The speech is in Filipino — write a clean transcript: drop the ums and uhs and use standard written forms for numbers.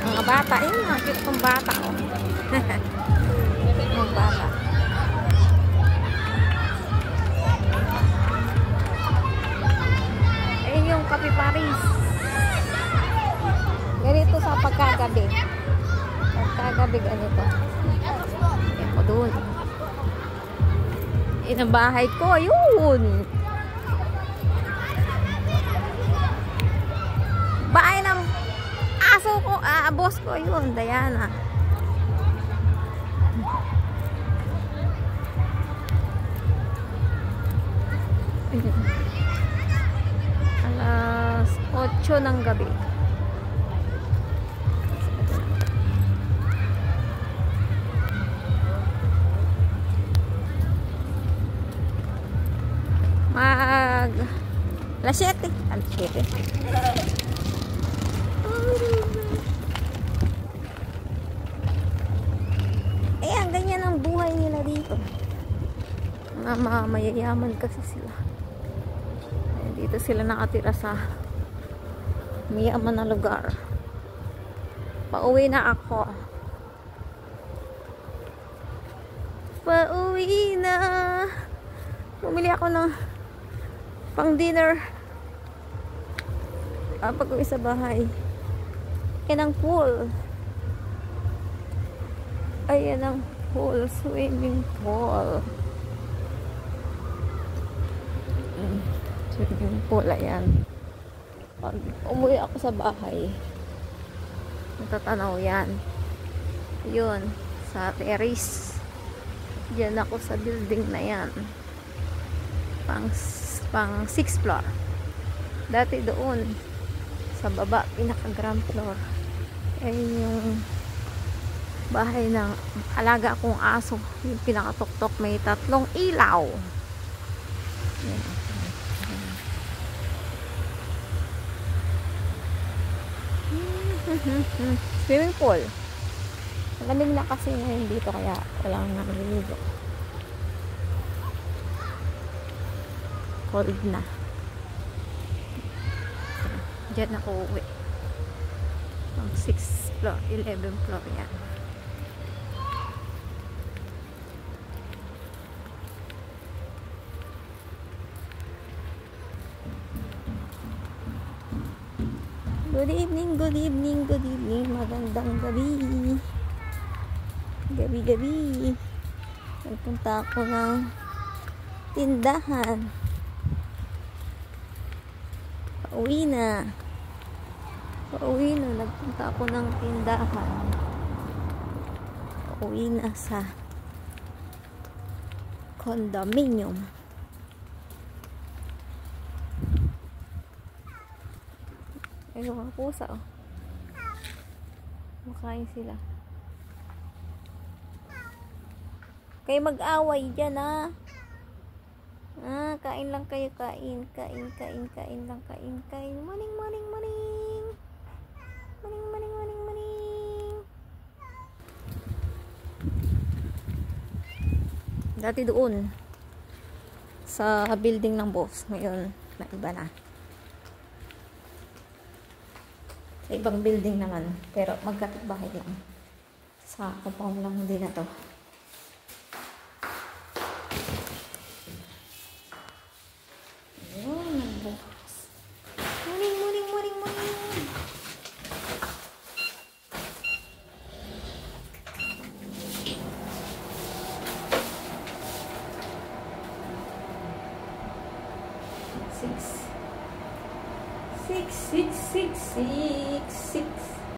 Mga bata, yun, mga cute pang bata, oh. Mga bata. Ayun yung Cafe Paris. Ganito sa pagkagabi. Pagkagabi, ganito. Ayan ko doon. Yun ang bahay ko, yun. Bahay ng aso ko, boss ko, yun, Diana. Alas 8 ng gabi. Alas 7. Alas 7. Ayan, ganyan ang buhay nila dito. Mga mayayaman kasi sila. Ayan, dito sila nakatira sa mayaman na lugar. Pauwi na ako. Pauwi na. Bumili ako ng pang dinner. Pag-uwi sa bahay. Yan ang pool. Ayan ang pool. Swimming pool. Swimming pool. Ayan. Pag umuwi ako sa bahay, natatanaw yan. Yun. Sa terrace. Diyan ako sa building na yan. Pang 6th floor. Dati doon sa baba, pinaka ground floor, ayun yung bahay ng alaga akong aso, yung pinakatuktok, may 3 ilaw. Swimming pool. Malamig na kasi ngayon dito, kaya wala nang naliligo. Cold na. Diyan ako uwi. Ang 6th floor, 11th floor yan. Good evening, good evening, good evening. Magandang gabi. Gabi-gabi. Nagpunta ako ng tindahan. Pauwi na. Pauwi na. Nagpunta ako ng tindahan. Pauwi na sa condominium. Ayun mga pusa, oh. Makain sila. Kayo mag-away dyan, ah. Kain lang kayo, kain. Kain lang, kain. Morning. Dati doon sa building ng boss, ngayon na iba na. Sa ibang building naman, pero magkapit-bahay lang. Sa compound lang din na to. Ayun, nagbukas. Morning. 6.